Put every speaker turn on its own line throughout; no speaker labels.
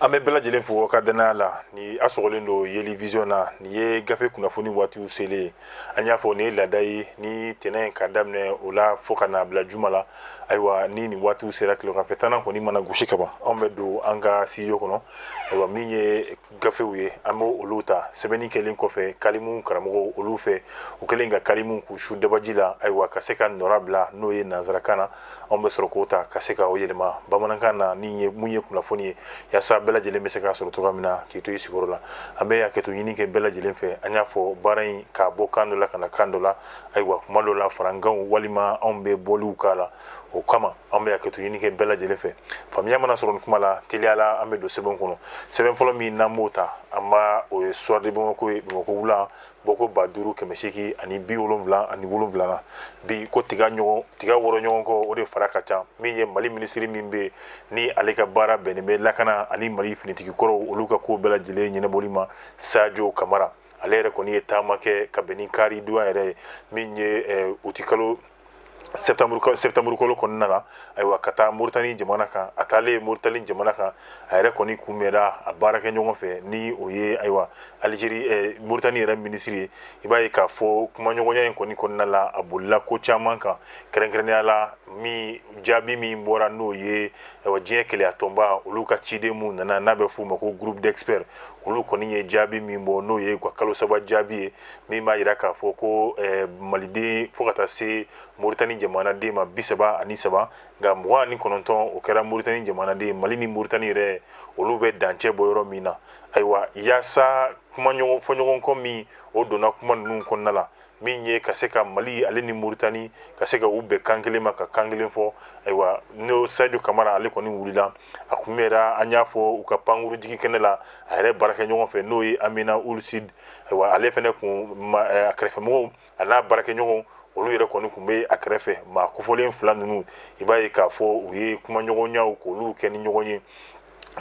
An bɛ bɛɛ lajɛlen fo ka danaya la ni a sɔgɔlen don Yeli Vision na nin ye gafe kunnafoni waatiw selen an y'a fɔ nin ye laada ye ni tɛnɛn ka daminɛ o la fo ka n'a bila juma la ayiwa ni nin waatiw sera tileganfɛtana kɔni mana gosi ka ban anw bɛ don an ka studio kɔnɔ ayiwa min ye gafew ye an bɛ olu ta sɛbɛnni kɛlen kɔfɛ kalimu karamɔgɔw olu fɛ u kɛlen ka kalimu k'u su dabaji la ayiwa ka se ka nɔra bila n'o ye nanzarakan na anw bɛ sɔrɔ k'o ta ka se ka o yɛlɛma bamanankan na ni mun ye kunnafoni ye yaasa bɛɛ lajɛlen bɛ se ka sɔrɔ cogoya min na k'i to i sigiyɔrɔ la an bɛ hakɛto ɲini kɛ bɛɛ lajɛlen fɛ an y'a fɔ baara in k'a bɔ kan dɔ la ka na kan dɔ la ayiwa kuma dɔ la farankanw walima anw bɛ bɔliw k'a la o kama an bɛ hakɛto ɲini kɛ bɛɛ lajɛlen fɛ faamuya mana sɔrɔ nin kuma la teliya la an bɛ don sɛbɛn kɔnɔ sɛbɛn fɔlɔ min n'an b'o ta an b'a o ye soir de Bamako ye Bamako wula bɔko 5,800 ani 77 na bi ko tiga wɔrɔ ɲɔgɔn kɔ o de fara ka ca min ye Mali minisiri min bɛ ni ale ka baara bɛnnen bɛ lakana ani Mali finitigi kɔrɔw olu ka ko bɛɛ lajɛlen ɲɛnabɔli ma Sadio Kamara ale yɛrɛ kɔni ye taama kɛ ka bɛn ni kari donya yɛrɛ ye min ye uti kalo septembre kalo kɔnɔna la ayiwa ka taa Moritani jamana kan a taalen Moritani jamana kan a yɛrɛ kɔni kunbɛnna a baara kɛ ɲɔgɔn fɛ ni o ye ayiwa Algérie Moritani yɛrɛ minisiri ye i b'a ye k'a fɔ kumaɲɔgɔnya in kɔni kɔnɔna la a bolila ko caman kan kɛrɛnkɛrɛnnenya la min jaabi min bɔra n'o ye diɲɛ keleya tɔnba olu ka ciden mun nana n'a bɛ f'u ma ko groupe d'experts olu kɔni ye jaabi min bɔ n'o ye kalo saba jaabi ye min b'a jira k'a fɔ ko maliden fo ka taa se Moritani jamanaden ma 33 nka 29 o kɛra Moritani jamanaden Mali ni Moritani yɛrɛ olu bɛ dancɛ bɔ yɔrɔ min na ayiwa yaasa fɔɲɔgɔn kɔ min o donna kuma ninnu kɔnɔna la min ye ka se ka Mali ale ni Moritani ka se ka u bɛn kan kelen ma ka kan kelen fɔ ayiwa n'o Sadio Kamara ale kɔni wulila a kunbɛra an y'a fɔ u ka pankuru jigi kɛnɛ la a yɛrɛ baarakɛ ɲɔgɔn fɛ n'o ye Amina Ulsid ayiwa ale fɛnɛ kun a kɛrɛfɛmɔgɔw a n'a baarakɛ ɲɔgɔn olu yɛrɛ kɔni kun bɛ a kɛrɛfɛ maa kofɔlen fila ninnu i b'a ye k'a fɔ u ye kumaɲɔgɔnyaw k'olu kɛ ni ɲɔgɔn ye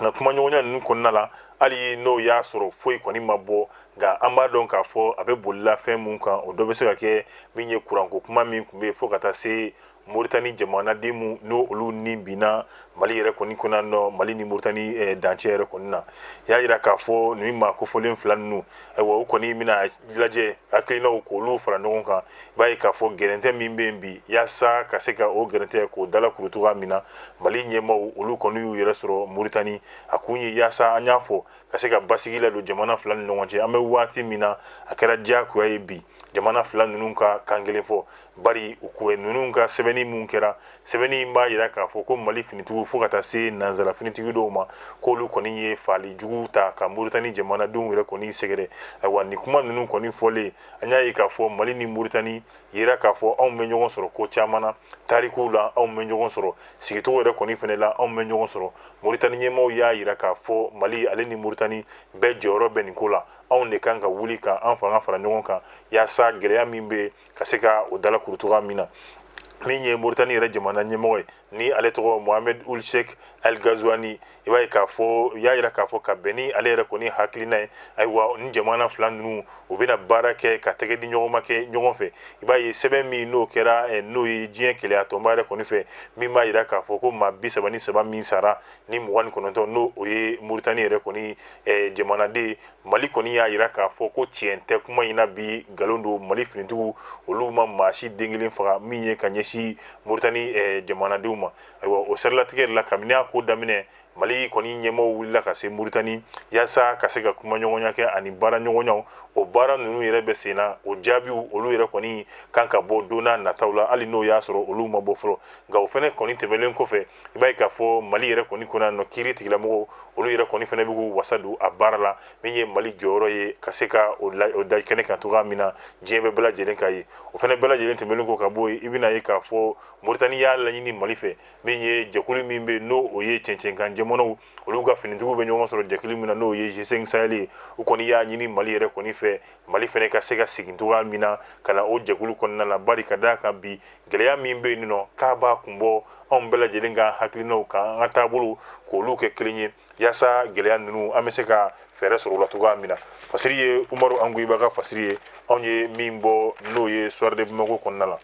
nka kumaɲɔgɔnya ninnu kɔnɔna la hali n'o y'a sɔrɔ foyi kɔni ma bɔ nka an b'a dɔn k'a fɔ a bɛ bolila fɛn mun kan o dɔ bɛ se ka kɛ min ye kuranko kuma min kun bɛ yen fo ka taa se Moritani jamanaden mun n'o olu ni binna Mali yɛrɛ kɔni kɔnɔ nɔ Mali ni Moritani dancɛ yɛrɛ kɔni na y'a jira k'a fɔ nin maa kofɔlen fila ninnu ayiwa u kɔni bɛna lajɛ hakilinaw k'olu fara ɲɔgɔn kan i b'a ye k'a fɔ gɛrɛntɛ min bɛ yen bi yaasa ka se ka o gɛrɛntɛ k'o dalakuru cogoya min na Mali ɲɛmaaw olu kɔni y'u yɛrɛ sɔrɔ Moritani a kun ye yaasa an y'a fɔ ka se ka basigi la don jamana fila ni ɲɔgɔn cɛ an bɛ waati min na a kɛra diyagoya ye bi jamana fila ninnu ka kan kelen fɔ bari u ko ninnu ka sɛbɛnni mun kɛra sɛbɛnni in b'a jira k'a fɔ ko Mali finitigiw fo ka taa se nanzara finitigi dɔw ma k'olu kɔni ye faali jugu ta ka Moritani jamanadenw yɛrɛ kɔni sɛgɛrɛ ayiwa nin kuma ninnu kɔni fɔlen an y'a ye k'a fɔ Mali ni Moritani yira k'a fɔ anw bɛ ɲɔgɔn sɔrɔ ko caman na tarikuw la anw bɛ ɲɔgɔn sɔrɔ sigicogo yɛrɛ kɔni fɛnɛ la anw bɛ ɲɔgɔn sɔrɔ Moritani ɲɛmaaw y'a jira k'a fɔ Mali ale ni Moritani bɛɛ jɔyɔrɔ bɛ nin ko la anw de kan ka wuli ka an fanga fara ɲɔgɔn kan yaasa gɛlɛya min bɛ ka se ka o dalakuru cogoya min na min ye Moritani yɛrɛ jamana ɲɛmɔgɔ ye ni ale tɔgɔ Mohamed Ould Cheikh El Ghazouani i b'a ye k'a fɔ y'a jira k'a fɔ ka bɛn ni ale yɛrɛ kɔni hakilina ye ayiwa ni jamana fila ninnu u bɛna baara kɛ ka tɛgɛ di ɲɔgɔn ma kɛ ɲɔgɔn fɛ i b'a ye sɛbɛn min n'o kɛra n'o ye diɲɛ keleya tɔnba yɛrɛ kɔni fɛ min b'a jira k'a fɔ ko maa 33 min sara ni 29 n'o o ye Moritani yɛrɛ kɔni jamanaden Mali kɔni y'a jira k'a fɔ ko tiɲɛ tɛ kuma in na bi nkalon don Mali finitigiw olu ma maa si den kelen faga min ye ka ɲɛsin Moritani jamanadenw ma ayiwa o sɛrilatigɛ la kabini a ko daminɛ Mali kɔni ɲɛmaaw wulila ka se Moritani yaasa ka se ka kumaɲɔgɔnya kɛ ani baara ɲɔgɔnyaw o baara ninnu yɛrɛ bɛ sen na o jaabiw olu yɛrɛ kɔni kan ka bɔ don n'a nataw la hali n'o y'a sɔrɔ olu ma bɔ fɔlɔ nka o fɛnɛ kɔni tɛmɛlen kɔfɛ i b'a ye k'a fɔ Mali yɛrɛ kɔni kɔnɔ nɔ kiiri tigilamɔgɔw olu yɛrɛ kɔni fɛnɛ bɛ k'u wasa don a baara la min ye Mali jɔyɔrɔ ye ka se ka o da kɛnɛ kan cogoya min na diɲɛ bɛ bɛɛ lajɛlen ka ye o fɛnɛ bɛɛ lajɛlen tɛmɛlen kɔ ka bɔ yen i bɛna ye k'a fɔ Moritani y'a laɲini Mali fɛ min ye jɛkulu min bɛ n'o o ye cɛncɛnkan jamanaw olu ka finitigiw bɛ ɲɔgɔn sɔrɔ jɛkulu min na n'o ye G5 Sahel ye u kɔni y'a ɲini Mali yɛrɛ kɔni fɛ Mali fɛnɛ ka se ka segin cogoya min na ka na o jɛkulu kɔnɔna la bari ka d'a kan bi gɛlɛya min bɛ yen nɔ k'a b'a kun bɔ anw bɛɛ lajɛlen ka hakilinaw kan an ka taabolo k'olu kɛ kelen ye yaasa gɛlɛya ninnu an bɛ se ka fɛɛrɛ sɔrɔ o la cogoya min na fasiri ye Umaru Angoyiba ka fasiri ye anw ye min bɔ n'o ye soir de Bamako kɔnɔna la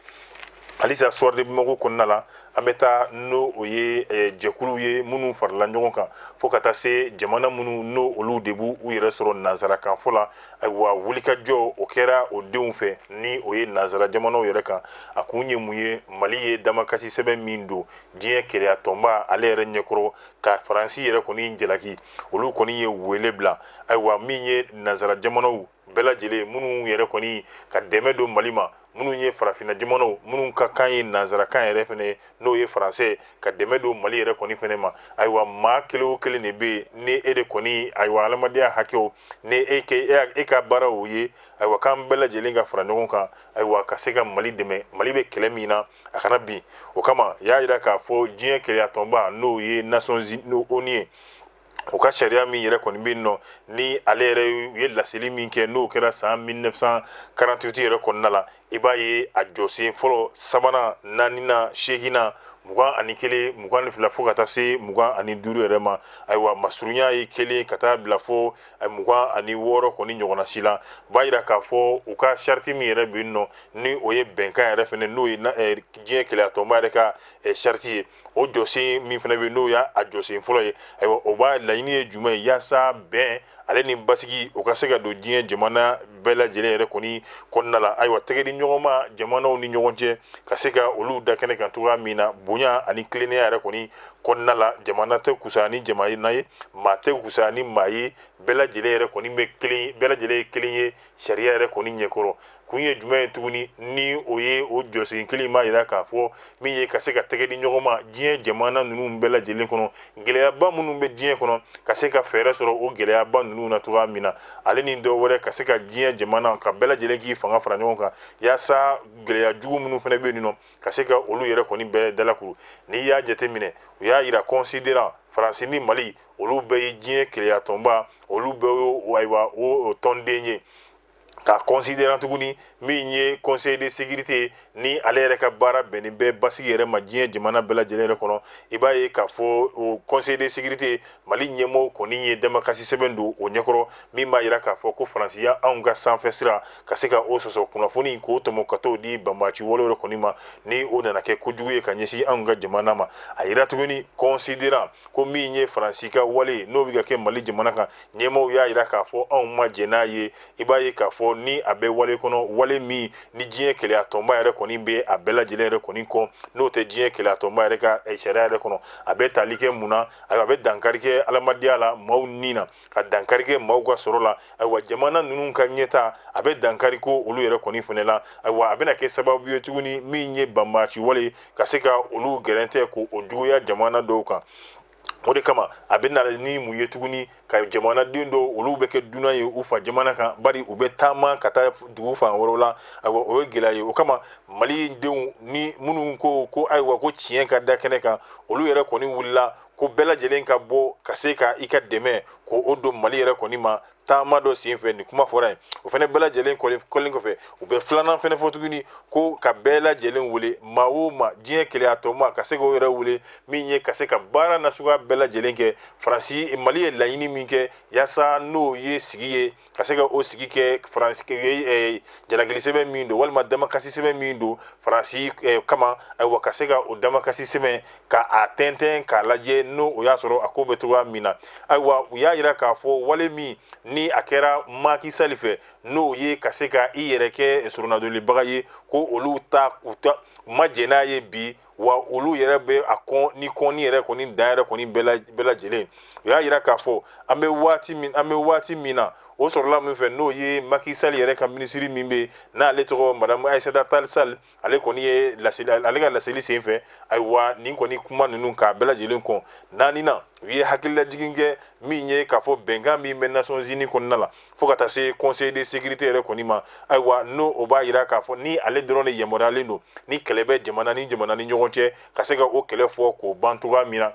halisa soir de Bamako kɔnɔna la an bɛ taa n'o o ye jɛkulu ye minnu farala ɲɔgɔn kan fo ka taa se jamana minnu n'o olu de b'u u yɛrɛ sɔrɔ nanzarakan fɔ la ayiwa wulikajɔ o kɛra o denw fɛ ni o ye nanzara jamanaw yɛrɛ kan a kun ye mun ye Mali ye damakasi sɛbɛn min don diɲɛ kelenya tɔnba ale yɛrɛ ɲɛkɔrɔ ka Faransi yɛrɛ kɔni jalaki olu kɔni ye wele bila ayiwa min ye nanzara jamanaw bɛɛ lajɛlen minnu yɛrɛ kɔni ka dɛmɛ don Mali ma minnu ye farafinna jamanaw minnu ka kan ye nanzarakan yɛrɛ fɛnɛ n'o ye faransɛ ka dɛmɛ don Mali yɛrɛ kɔni fɛnɛ ma ayiwa maa kelen o kelen de bɛ ni e de kɔni ayiwa adamadenya hakɛw ni e ka baara o ye ayiwa k'an bɛɛ lajɛlen ka fara ɲɔgɔn kan ayiwa ka se ka Mali dɛmɛ Mali bɛ kɛlɛ min na a kana bin o kama y'a jira k'a fɔ diɲɛ kelenya tɔnba n'o ye Nations Unies ye o ka sariya min yɛrɛ kɔni bɛ yen nɔ ni ale yɛrɛ ye laseli min kɛ n'o kɛra san 1948 yɛrɛ kɔnɔna la i b'a ye a jɔsen fɔlɔ sabanan naaninan seeginan 21 22 fo ka taa se 25 yɛrɛ ma ayiwa masurunya ye kelen ka taa bila fo 26 kɔni ɲɔgɔnna si la b'a jira k'a fɔ u ka sariti min yɛrɛ bɛ yen nɔ ni o ye bɛnkan yɛrɛ fɛnɛ n'o ye diɲɛ kelenya tɔnba yɛrɛ ka sariti ye o jɔsen min fɛnɛ bɛ yen n'o y'a jɔsen fɔlɔ ye ayiwa o b'a laɲini ye jumɛn ye yaasa bɛn ale ni basigi o ka se ka don diɲɛ jamana bɛɛ lajɛlen yɛrɛ kɔni kɔnɔna la ayiwa tɛgɛ di ɲɔgɔn ma jamanaw ni ɲɔgɔn cɛ ka se ka olu da kɛnɛ kan cogoya min na bonya ani tilennenya yɛrɛ kɔni kɔnɔna la jamana tɛ kusaya ni jamana ye maa tɛ kusaya ni maa ye bɛɛ lajɛlen yɛrɛ kɔni bɛ kelen bɛɛ lajɛlen ye kelen ye sariya yɛrɛ kɔni ɲɛkɔrɔ kun ye jumɛn ye tuguni ni o ye o jɔsen kelen ma yira k'a fɔ min ye ka se ka tɛgɛ di ɲɔgɔn ma diɲɛ jamana ninnu bɛɛ lajɛlen kɔnɔ gɛlɛyaba minnu bɛ diɲɛ kɔnɔ ka se ka fɛɛrɛ sɔrɔ o gɛlɛyaba ninnu na cogoya min na ale ni dɔw wɛrɛ ka se ka diɲɛ jamana ka bɛɛ lajɛlen k'i fanga fara ɲɔgɔn kan yaasa gɛlɛya jugu minnu fana bɛ yen nɔ ka se ka olu yɛrɛ kɔni bɛɛ dalakuru n'i y'a jateminɛ u y'a yira considérant Faransi ni Mali olu bɛɛ ye diɲɛ kelenya tɔnba olu bɛɛ ye ayiwa o tɔnden ye ka considérant tuguni min ye conseil de sécurité ni ale yɛrɛ ka baara bɛnnen bɛ basigi yɛrɛ ma diɲɛ jamana bɛɛ lajɛlen yɛrɛ kɔnɔ i b'a ye k'a fɔ o conseil de sécurité Mali ɲɛmɔgɔw kɔni ye damakasi sɛbɛn don o ɲɛkɔrɔ min b'a jira k'a fɔ ko Faransi ya anw ka sanfɛ sira ka se ka o sɔsɔ kunnafoni k'o tɔmɔ ka t'o di banbaaci wale yɛrɛ kɔni ma ni o nana kɛ kojugu ye ka ɲɛsin anw ka jamana ma a yira tuguni considérant ko min ye Faransi ka wale n'o bɛ ka kɛ Mali jamana kan ɲɛmɔgɔw y'a jira k'a fɔ anw ma jɛn n'a ye i b'a ye k'a fɔ ni a bɛ wale kɔnɔ wale min ni diɲɛ kelenya tɔnba yɛrɛ kɔni bɛ a bɛɛ lajɛlen yɛrɛ kɔni kɔ n'o tɛ diɲɛ kelenya tɔnba yɛrɛ ka sariya yɛrɛ kɔnɔ a bɛ tali kɛ mun na ayiwa a bɛ dankari kɛ adamadenya la maaw ni na ka dankari kɛ maaw ka sɔrɔ la ayiwa jamana ninnu ka ɲɛta a bɛ dankari ko olu yɛrɛ kɔni fɛnɛ la ayiwa a bɛna kɛ sababu ye tuguni min ye banbaaci wale ka se ka olu gɛrɛntɛ k'o juguya jamana dɔw kan o de kama a bɛ na ni mun ye tuguni ka jamanaden dɔw olu bɛ kɛ dunan ye u fa jamana kan bari u bɛ taama ka taa dugu fan wɛrɛw la ayiwa o ye gɛlɛya ye o kama Mali denw ni minnu ko ayiwa ko tiɲɛ ka da kɛnɛ kan olu yɛrɛ kɔni wulila ko bɛɛ lajɛlen ka bɔ ka se ka i ka dɛmɛ k'o don Mali yɛrɛ kɔni ma taama dɔ sen fɛ nin kuma fɔra yen o fana bɛɛ lajɛlen kɔlen kɔfɛ u bɛ filanan fana fɔ tuguni ko ka bɛɛ lajɛlen wele maa o maa diɲɛ kelenya tɔnba ka se k'o yɛrɛ wele min ye ka se ka baara nasuguya bɛɛ lajɛlen kɛ Faransi Mali ye laɲini min kɛ yaasa n'o ye sigi ye ka se ka o sigi kɛ Faransi ye jalakili sɛbɛn min don walima damakasi sɛbɛn min don Faransi kama ayiwa ka se ka o damakasi sɛbɛn ka a tɛntɛn k'a lajɛ n'o o y'a sɔrɔ a ko bɛ cogoya min na ayiwa u y'a jira k'a fɔ wale min ni a kɛra Macky Sall fɛ n'o ye ka se ka i yɛrɛ kɛ surunadolibaga ye ko olu ta u ma jɛn n'a ye bi wa olu yɛrɛ bɛ a kɔn ni yɛrɛ kɔni dan yɛrɛ kɔni bɛɛ lajɛlen u y'a jira k'a fɔ an bɛ waati min na o sɔrɔla min fɛ n'o ye Macky Sall yɛrɛ ka minisiri min bɛ n'ale tɔgɔ madame Aïssata Tall Sall ale kɔni ye ale ka laseli sen fɛ ayiwa nin kɔni kuma ninnu k'a bɛɛ lajɛlen kɔn naaninan u ye hakililajigin kɛ min ye k'a fɔ bɛnkan min bɛ Nations Unies kɔnɔna la fo ka taa se conseil de sécurité yɛrɛ kɔni ma ayiwa n'o o b'a jira k'a fɔ ni ale dɔrɔn de yamaruyalen don ni kɛlɛ bɛ jamana ni ɲɔgɔn cɛ ka se ka o kɛlɛ fɔ k'o ban cogoya min na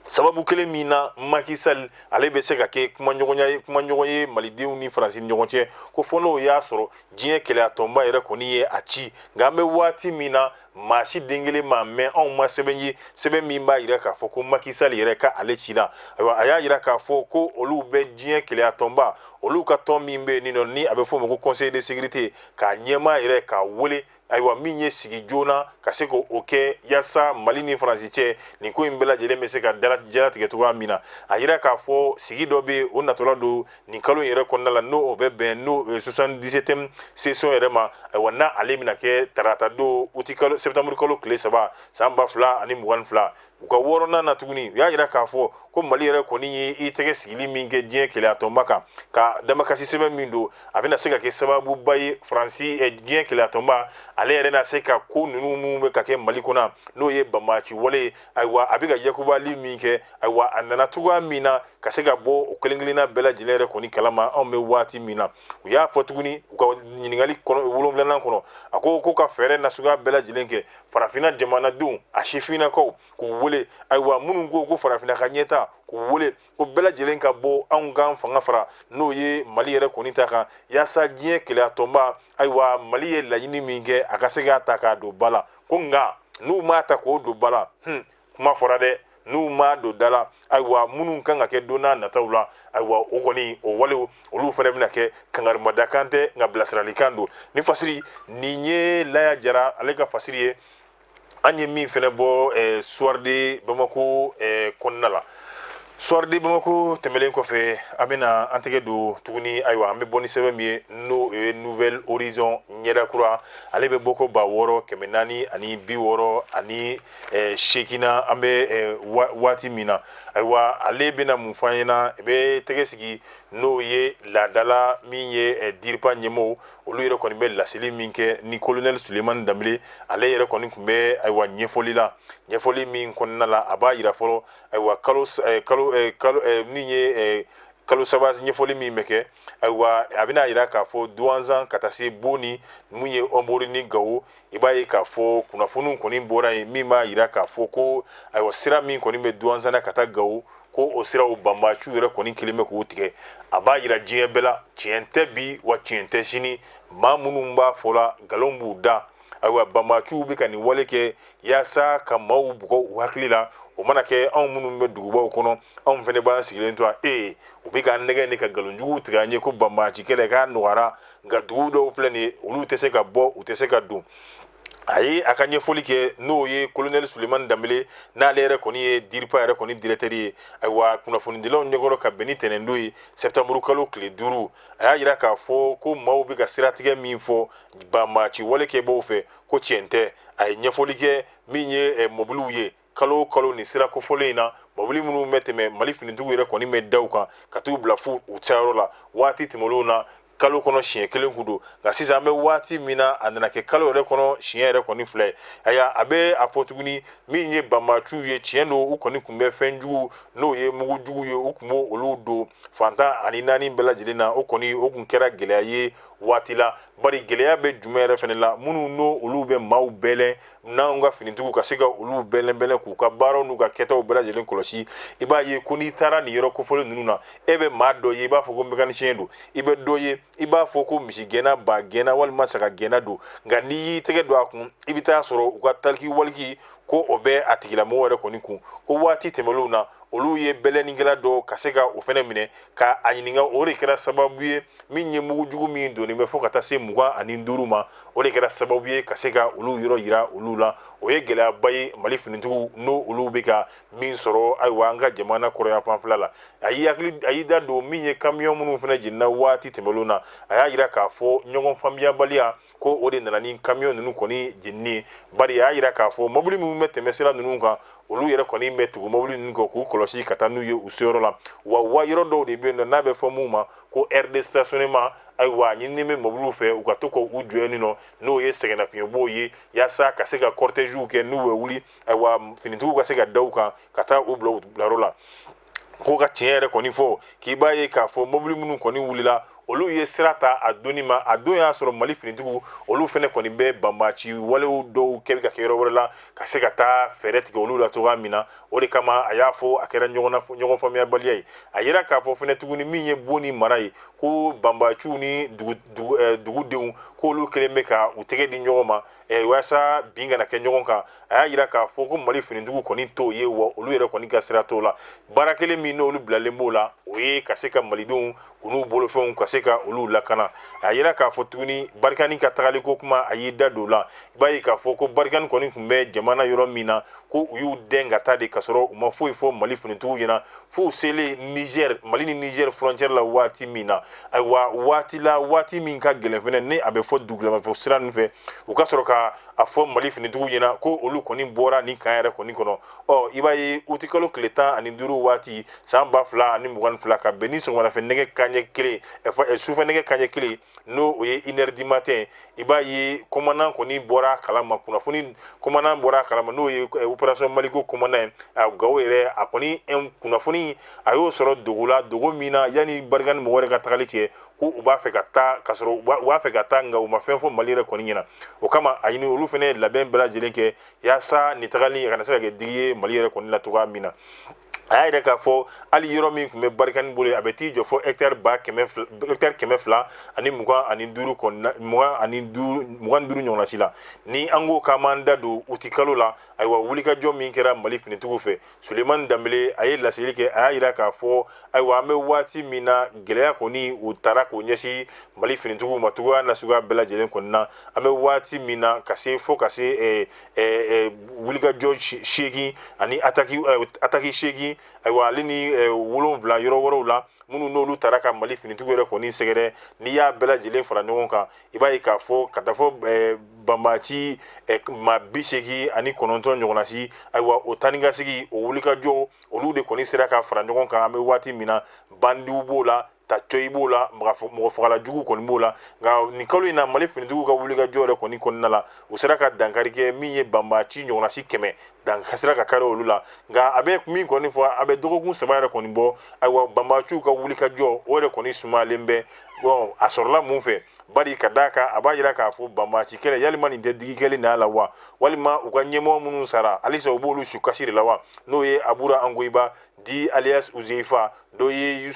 sababu kelen min na Macky Sall ale bɛ se ka kɛ kumaɲɔgɔn ye Malidenw ni Faransi ni ɲɔgɔn cɛ ko fɔ n'o y'a sɔrɔ diɲɛ kelenya tɔnba yɛrɛ kɔni ye a ci nka an bɛ waati min na maa si den kelen ma mɛn anw ma sɛbɛn ye sɛbɛn min b'a yira k'a fɔ ko Macky Sall yɛrɛ ka ale ci la ayiwa a y'a yira k'a fɔ ko olu bɛ diɲɛ kelenya tɔnba olu ka tɔn min bɛ yen nɔ ni a bɛ fɔ o ma ko conseil de sécurité k'a ɲɛmaa yɛrɛ k'a wele ayiwa min ye sigi joona ka se k'o kɛ yaasa Mali ni Faransi cɛ nin ko in bɛɛ lajɛlen bɛ se ka jaratigɛ cogoya min na a yira k'a fɔ sigi dɔ bɛ yen o natɔla don nin kalo in yɛrɛ kɔnɔna la n'o bɛ bɛn n'o 77e session yɛrɛ ma ayiwa n'a ale bɛna kɛ tarata don uti kalo septembre kalo tile 3 san 2022 u ka wɔɔrɔnan na tuguni u y'a yira k'a fɔ ko Mali yɛrɛ kɔni ye i tɛgɛ sigili min kɛ diɲɛ kelenya tɔnba kan ka damakasi sɛbɛn min don a bɛna se ka kɛ sababuba ye Faransi diɲɛ kelenya tɔnba ale yɛrɛ na se ka ko ninnu mun bɛ ka kɛ Mali kɔnɔ n'o ye banbaci wale ayiwa a bɛ ka yakubali min kɛ ayiwa a nana cogoya min na ka se ka bɔ o kelen kelenna bɛɛ lajɛlen yɛrɛ kɔni kalama anw bɛ waati min na u y'a fɔ tuguni u ka ɲininkali 7 kɔnɔ a ko ka fɛɛrɛ nasuguya bɛɛ lajɛlen kɛ farafinna jamanadenw a sifinnakaw k'u wele ayiwa minnu ko farafinna ka ɲɛta k'u wele ko bɛɛ lajɛlen ka bɔ anw kan fanga fara n'o ye Mali yɛrɛ kɔni ta kan yaasa diɲɛ kelenya tɔnba ayiwa Mali ye laɲini min kɛ a ka se k'a ta k'a don ba la ko nka n'u m'a ta k'o don ba la kuma fɔra dɛ n'u m'a don da la ayiwa minnu kan ka kɛ don n'a nataw la ayiwa o kɔni o walew olu fana bɛna kɛ kangarimadakan tɛ nka bilasiralikan don ni fasiri nin ye Laya Jara ale ka fasiri ye an ye min fana bɔ Soir de Bamako kɔnɔna la Soir de Bamako tɛmɛlen kɔfɛ an bɛna an tɛgɛ don tuguni ayiwa an bɛ bɔ ni sɛbɛn min ye n'o ye Nouvelle Horizon ɲɛdakura ale bɛ bɔ ko 6460 ani 8 na an bɛ waati min na ayiwa ale bɛna mun fɔ an ɲɛna i bɛ tɛgɛ sigi n'o ye laadala min ye DIRPA ɲɛmɔgɔw olu yɛrɛ kɔni bɛ laseli min kɛ ni colonel Sulemani Danbele ale yɛrɛ kɔni tun bɛ ayiwa ɲɛfɔli min kɔnɔna la a b'a yira fɔlɔ ayiwa min ye kalo 3 ɲɛfɔli min bɛ kɛ ayiwa a bɛna yira k'a fɔ douanzan ka taa se Boni mun ye Ombori ni Gawo i b'a ye k'a fɔ kunnafoniw kɔni bɔra yen min b'a yira k'a fɔ ko ayiwa sira min kɔni bɛ douanzan na ka taa Gawo ko o siraw banbaciw yɛrɛ kɔni kelen bɛ k'o tigɛ a b'a yira diɲɛ bɛɛ la tiɲɛ tɛ bi wa tiɲɛ tɛ sini maa minnu b'a fɔ la nkalon b'u da ayiwa banbaciw bɛ ka nin wale kɛ yaasa ka maaw bugɔ u hakili la o mana kɛ anw minnu bɛ dugubaw kɔnɔ anw fana b'an sigilen to yan u bɛ ka nɛgɛ ni ka nkalonjuguw tigɛ an ye ko banbaci kɛlɛ k'a nɔgɔyara nka dugu dɔw filɛ nin ye olu tɛ se ka bɔ u tɛ se ka don a ye a ka ɲɛfɔli kɛ n'o ye colonel Sulemani Danbele n'ale yɛrɛ kɔni ye DIRPA yɛrɛ kɔni directeur ye ayiwa kunnafonidilaw ɲɛkɔrɔ ka bɛn ni tɛnɛndon ye septembre kalo tile 5 a y'a yira k'a fɔ ko maaw bɛ ka siratigɛ min fɔ banbaci wale kɛbaaw fɛ ko tiɲɛ tɛ a ye ɲɛfɔli kɛ min ye mobiliw ye kalo kalo ni sira kofɔlen in na mobili minnu bɛ tɛmɛ Mali finitigiw yɛrɛ kɔni bɛ da u kan ka t'u bila fu u cayɔrɔ la waati tɛmɛlenw na kalo kɔnɔ siɲɛ 1 kun don nka sisan an bɛ waati min na a nana kɛ kalo yɛrɛ kɔnɔ siɲɛ yɛrɛ kɔni filɛ a bɛ a fɔ tuguni min ye banbaciw ye tiɲɛ don u kɔni tun bɛ fɛn jugu n'o ye mugujugu ye u tun b'o olu don fantan ani naani bɛɛ lajɛlen na o kɔni o tun kɛra gɛlɛya ye waati la bari gɛlɛya bɛ jumɛn yɛrɛ fana la minnu n'o olu bɛ maaw bɛlɛn n'anw ka finitigiw ka se ka olu bɛlɛn k'u ka baaraw n'u ka kɛtaw bɛɛ lajɛlen kɔlɔsi i b'a ye ko n'i taara nin yɔrɔ kofɔlen ninnu na e bɛ maa dɔ ye i b'a fɔ ko mécanicien don i bɛ dɔ ye i b'a fɔ ko misigɛnna bagɛnna walima sagagɛnna don nka n'i y'i tɛgɛ don a kun i bɛ taa sɔrɔ u ka taliki waliki ko o bɛ a tigilamɔgɔ yɛrɛ kɔni kun ko waati tɛmɛlenw na olu ye bɛlɛnnikɛla dɔ ka se ka o fana minɛ ka a ɲininka o de kɛra sababu ye min ye mugujugu min donnen bɛ fɔ ka taa se 25 ma o de kɛra sababu ye ka se ka olu yɔrɔ yira olu la o ye gɛlɛyaba ye Mali finitigiw n'o olu bɛ ka min sɔrɔ ayiwa an ka jamana kɔrɔyan fanfɛla la a y'i da don min ye camion minnu fana jenina waati tɛmɛlenw na a y'a yira k'a fɔ ɲɔgɔn faamuyabaliya ko o de nana ni camion ninnu kɔni jenini bari a y'a yira k'a fɔ mobili minnu bɛ tɛmɛ sira ninnu kan olu yɛrɛ kɔni bɛ tugu mobili ninnu kɔ k'u kɔlɔsi ka taa n'u ye u seyɔrɔ la wa yɔrɔ dɔw de bɛ yen nɔ n'a bɛ fɔ mun ma ko aire de stationnement ayiwa ɲinini bɛ mobiliw fɛ u ka to k'u jɔ yen nɔ n'o ye sɛgɛnnafiɲɛbɔw ye yaasa ka se ka cortègew kɛ n'u bɛ wuli ayiwa finitigiw ka se ka da u kan ka taa u bila u bilayɔrɔ la ko ka tiɲɛ yɛrɛ kɔni fɔ k'i b'a ye k'a fɔ mobili minnu kɔni wulila olu ye sirata a doni ma a don y'a sɔrɔ Mali finitigiw olu fɛnɛ kɔni bɛ banbaci walew dɔw kɛ ka kɛ yɔrɔ wɛrɛ la ka se ka taa fɛɛrɛ tigɛ olu la cogoya min na o de kama a y'a fɔ a kɛra ɲɔgɔn faamuyabaliya ye a yira k'a fɔ fɛnɛ tuguni min ye bon ni mara ye ko banbaciw ni dugudenw k'olu kelen bɛ ka u tɛgɛ di ɲɔgɔn ma walasa bin kana kɛ ɲɔgɔn kan a y'a yira k'a fɔ ko Mali finitigiw kɔni t'o ye wa olu yɛrɛ kɔni ka sira t'o la baara kelen min n'olu bilalen b'o la o ye ka se ka malidenw u n'u bolofɛnw ka se ka olu lakana a yira k'a fɔ tuguni Barikani ka tagali ko kuma a y'i da don la i b'a ye k'a fɔ ko Barikani kɔni tun bɛ jamana yɔrɔ min na ko u y'u dɛn ka taa de ka sɔrɔ u ma foyi fɔ Mali finitigiw ɲɛna f'u selen Niger Mali ni Niger frontière la waati min na ayiwa waati min ka gɛlɛn fɛnɛ ni a bɛ fɔ dugulamafɛ sira ninnu fɛ u ka sɔrɔ ka a fɔ Mali finitigiw ɲɛna ko olu kɔni bɔra ni kan yɛrɛ kɔni kɔnɔ i b'a ye uti kalo tile 15 waati san 2022 ka bɛn ni sɔgɔmadafɛ nɛgɛ kanɲɛ 1 sufɛ nɛgɛ kanɲɛ 1 n'o o ye 1 heure du matin i b'a ye commandant kɔni bɔra kalama kunnafoni commandant bɔra kalama n'o ye opération Maliko commandant Gawo yɛrɛ a kɔni kunnafoni a y'o sɔrɔ Dogo la Dogo min na yanni Barikani mɔgɔ wɛrɛ ka tagali cɛ ko u b'a fɛ ka taa ka sɔrɔ u b'a fɛ ka taa nka u ma fɛn fɔ Mali yɛrɛ kɔni ɲɛna o kama a ɲini olu fɛnɛ labɛn bɛɛ lajɛlen kɛ yaasa nin tagali a kana se ka kɛ digi ye Mali yɛrɛ kɔni la cogoya min na a y'a yɛrɛ k'a fɔ hali yɔrɔ min tun bɛ Barikani bolo a bɛ t'i jɔ fɔ hectare 200 ani 25 kɔnɔna 25 ɲɔgɔnna si la ni an ko k'an m'an da don uti kalo la ayiwa wulikajɔ min kɛra Mali finitigiw fɛ Sulemani Danbele a ye laseli kɛ a y'a yira k'a fɔ ayiwa an bɛ waati min na gɛlɛya kɔni u taara k'o ɲɛsin Mali finitigiw ma cogoya nasuguya bɛɛ lajɛlen kɔni na an bɛ waati min na ka se fo ka se wulikajɔ 8 ani attaque 8 ayiwa ale ni 7 yɔrɔ wɛrɛw la minnu n'olu taara ka Mali finitigiw yɛrɛ kɔni sɛgɛrɛ n'i y'a bɛɛ lajɛlen fara ɲɔgɔn kan i b'a ye k'a fɔ ka taa fɔ banbaci ma 89 ɲɔgɔnna si ayiwa o tani ka segi o wulikajɔ olu de kɔni sera ka fara ɲɔgɔn kan an bɛ waati min na bandiw b'o la Tacoyi b'o la mɔgɔ fagalajugu kɔni b'o la nka nin kalo in na Mali finitigiw ka wulikajɔ yɛrɛ kɔni kɔnɔna la u sera ka dankari kɛ min ye banbaci ɲɔgɔnna si 100 sera ka kari olu la nka a bɛ min kɔni fɔ a bɛ dɔgɔkun 3 yɛrɛ kɔni bɔ ayiwa banbaciw ka wulikajɔ o yɛrɛ kɔni sumalen bɛ a sɔrɔla mun fɛ bari ka d'a kan a b'a yira k'a fɔ banbaci kɛlɛ yalima nin tɛ digi kɛlen de y'a la wa walima u ka ɲɛmɔgɔ minnu sara halisa u b'olu su kasi de la wa n'o ye Abura Angoyiba di alias Uzeifa dɔ ye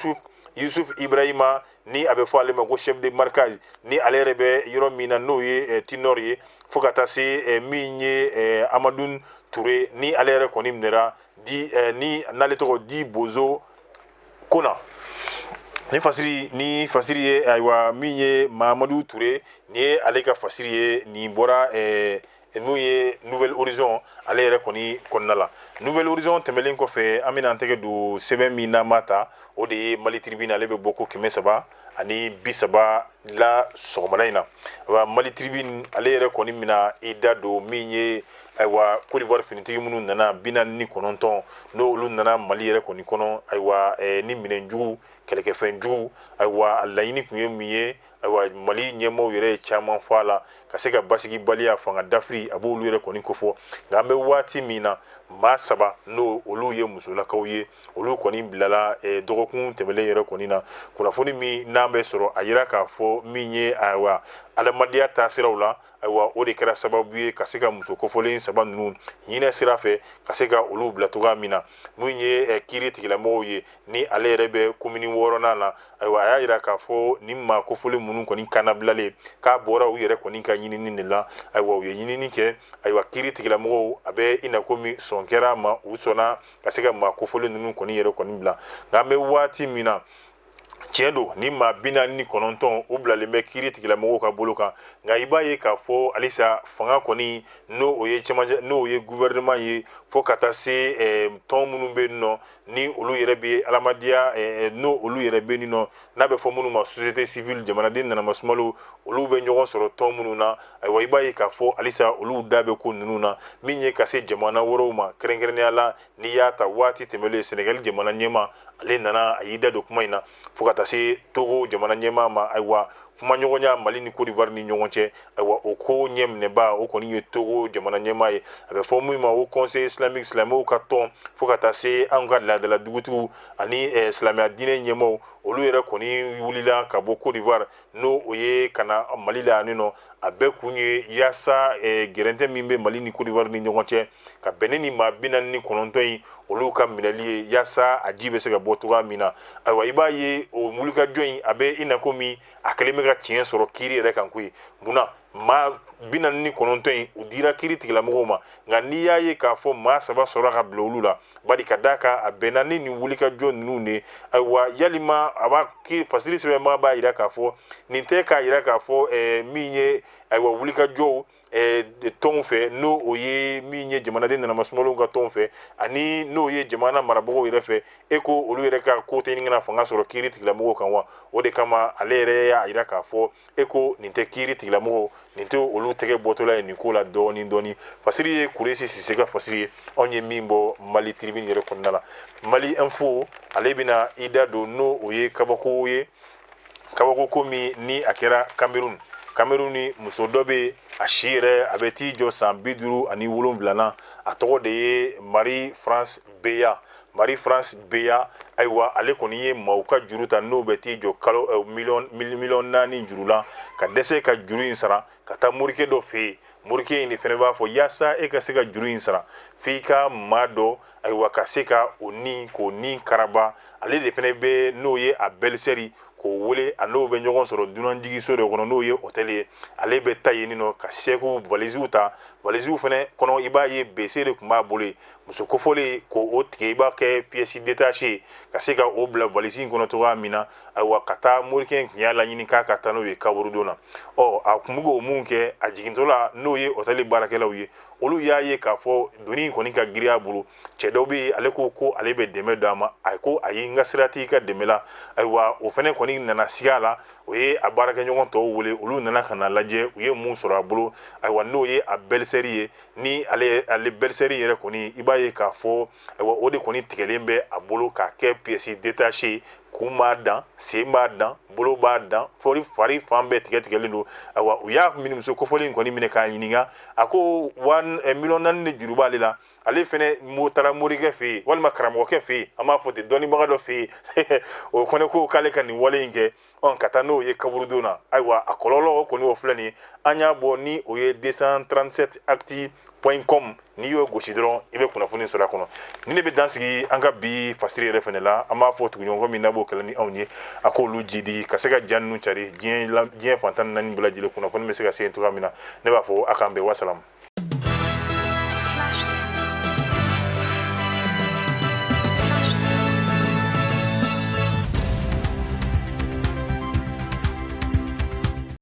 Yusuf Ibrahima ni a bɛ fɔ ale ma ko chef de marquage ni ale yɛrɛ bɛ yɔrɔ min na n'o ye Tinor ye fo ka taa se min ye Amadou Touré ni ale yɛrɛ kɔni minɛra ni n'ale tɔgɔ di Bozo Kona ni fasiri ye ayiwa min ye Mahamadou Touré ni ye ale ka fasiri ye nin bɔra n'o ye Nouvelle Horizon ale yɛrɛ kɔni kɔnɔna la Nouvelle Horizon tɛmɛlen kɔfɛ an bɛna an tɛgɛ don sɛbɛn min n'an b'a ta o de ye Mali Tribune ale bɛ bɔ ko 330 la sɔgɔmada in na wa Mali Tribune ale yɛrɛ kɔni mina i da don min ye ayiwa Côte d'Ivoire finitigi minnu nana 49 n'olu nana Mali yɛrɛ kɔni kɔnɔ ayiwa ni minɛnjugu kɛlɛkɛfɛnjugu ayiwa a laɲini tun ye min ye ayiwa Mali ɲɛmɔgɔw yɛrɛ ye caman fɔ a la ka se ka basigibaliya fanga dafiri a b'olu yɛrɛ kɔni kofɔ nka an bɛ waati min na maa 3 n'o olu ye musolakaw ye olu kɔni bilala dɔgɔkun tɛmɛlen yɛrɛ kɔni na kunnafoni min n'an bɛ sɔrɔ a yira k'a fɔ min ye ayiwa adamadenya taasiraw la ayiwa o de kɛra sababu ye ka se ka muso kofɔlen 3 ninnu hinɛ sira fɛ ka se ka olu bila cogoya min na mun ye kiiri tigilamɔgɔw ye ni ale yɛrɛ bɛ komini 6nan na ayiwa a y'a yira k'a fɔ nin maa kofɔlen minnu kɔni kannabilalen k'a bɔra u yɛrɛ kɔni ka ɲinini de la ayiwa u ye ɲinini kɛ ayiwa kiiri tigilamɔgɔw a bɛ i na komi sɔn kɛra ma u sɔnna ka se ka maa kofɔlen ninnu kɔni yɛrɛ kɔni bila nka an bɛ waati min na tiɲɛ don ni maa 49 u bilalen bɛ kiiri tigilamɔgɔw ka bolo kan nka i b'a ye k'a fɔ halisa fanga kɔni n'o ye gouvernement ye fo ka taa se tɔn minnu bɛ yen nɔ ni olu yɛrɛ bɛ adamadenya n'o olu yɛrɛ bɛ yen nɔ n'a bɛ fɔ minnu ma société civile jamanaden nanama sumalo olu bɛ ɲɔgɔn sɔrɔ tɔn minnu na ayiwa i b'a ye k'a fɔ halisa olu da bɛ ko ninnu na min ye ka se jamana wɛrɛw ma kɛrɛnkɛrɛnnenya la n'i y'a ta waati tɛmɛlen Sénégal jamana ɲɛma ale nana a y'i da don kuma in na fo ka taa se Togo jamana ɲɛmaa ma ayiwa kuma ɲɔgɔnya Mali ni Côte d'Ivoire ni ɲɔgɔn cɛ ayiwa o ko ɲɛminɛba o kɔni ye Togo jamana ɲɛmaa ye a bɛ fɔ min ma o conseil islamique silamɛw ka tɔn fo ka taa se an ka laadala dugutigiw ani silamɛya diinɛ ɲɛmaaw olu yɛrɛ kɔni wulila ka bɔ Côte d'Ivoire n'o o ye ka na Mali la yan nɔ a bɛɛ kun ye yaasa gɛrɛntɛ min bɛ Mali ni Côte d'Ivoire ni ɲɔgɔn cɛ ka bɛn ni maa 49 in olu ka minɛli ye yaasa a ji bɛ se ka bɔ cogoya min na ayiwa i b'a ye o wulikajɔ in a bɛ i na komi a kɛlen bɛ ka tiɲɛ sɔrɔ kiiri yɛrɛ kan koyi munna maa 49 in u dira kiiri tigilamɔgɔw ma nka n'i y'a ye k'a fɔ maa 3 sɔrɔ ka bila olu la bari ka d'a kan a bɛnna ni nin wulikajɔ ninnu de ayiwa yalima a b'a fasiri sɛbɛnbaga b'a jira k'a fɔ nin tɛ k'a jira k'a fɔ min ye ayiwa wulikajɔw tɔnw fɛ n'o o ye min ye jamanaden nanama sumalenw ka tɔnw fɛ ani n'o ye jamana marabagaw yɛrɛ fɛ e ko olu yɛrɛ ka ko tɛ ɲini kana fanga sɔrɔ kiiri tigilamɔgɔw kan wa o de kama ale yɛrɛ y'a jira k'a fɔ e ko nin tɛ kiiri tigilamɔgɔw nin tɛ olu tɛgɛ bɔtɔla ye nin ko la dɔɔni dɔɔni fasiri ye Kuresi Sise ka fasiri ye anw ye min bɔ Mali tribune yɛrɛ kɔnɔna la Mali info ale bɛna i da don n'o o ye kabako ye kabako ko min ni a kɛra Cameroun ni muso dɔ bɛ a si yɛrɛ a bɛ t'i jɔ san 57 a tɔgɔ de ye Marie France Beya ayiwa ale kɔni ye maaw ka juru ta n'o bɛ t'i jɔ miliyɔn 4 juru la ka dɛsɛ ka juru in sara ka taa morikɛ dɔ fɛ yen morikɛ in de fɛnɛ b'a fɔ yaasa e ka se ka juru in sara f'i ka maa dɔ ayiwa ka se ka k'o ni karaba ale de fɛnɛ bɛ n'o ye a bɛlisɛri k'o wele a n'o bɛ ɲɔgɔn sɔrɔ dunanjigiso dɔ kɔnɔ n'o ye hôtel ye ale bɛ taa yen nɔ ka sɛkiw valiziw ta valiziw fɛnɛ kɔnɔ i b'a ye BC de tun b'a bolo yen muso kofɔlen k'o tigɛ i b'a kɛ pièce détachée ka se ka o bila valise in kɔnɔ cogoya min na ayiwa ka taa morikɛ in tun y'a laɲini k'a ka taa n'o ye kaburudon na a kun bɛ k'o mun kɛ a jigintɔ la n'o ye hôtel baarakɛlaw ye olu y'a ye k'a fɔ doni in kɔni ka giriya bolo cɛ dɔw bɛ yen ale ko ale bɛ dɛmɛ d'a ma a ko ayi n ka sira t'i ka dɛmɛ la ayiwa o fɛnɛ kɔni nana sigi a la o ye a baarakɛɲɔgɔn tɔw wele olu nana ka na lajɛ u ye mun sɔrɔ a bolo ayiwa n'o ye a bɛlisɛri ye ni ale bɛlisɛri yɛrɛ kɔni i b'a ye k'a fɔ ayiwa o de kɔni tigɛlen bɛ a bolo k'a kɛ pièce détachée kun b'a dan sen b'a dan bolo b'a dan fari fan bɛɛ tigɛlen don ayiwa u y'a minimuso kofɔlen in kɔni minɛ k'a ɲininka a ko miliyɔn 4 de juru b'ale la ale fɛnɛ taara morikɛ fɛ yen walima karamɔgɔkɛ fɛ yen an b'a fɔ ten dɔnnibaga dɔ fɛ yen o fɛnɛ ko k'ale ka nin wale in kɛ ka taa n'o ye kaburudon na ayiwa a kɔlɔlɔ o kɔni o filɛ nin ye an y'a bɔ ni o ye 237actu.com n'i y'o gosi dɔrɔn i bɛ kunnafoni sɔrɔ a kɔnɔ ni ne bɛ dansigi an ka bi fasiri yɛrɛ fɛnɛ la an b'a fɔ tuguɲɔgɔn min n'a b'o kɛlɛ ni anw ye a k'olu jidi ka se ka ja ninnu cari diɲɛ fantan 4 bɛɛ lajɛlen kunnafoni bɛ se ka se yen cogoya min na ne b'a fɔ a k'an bɛn wasalamu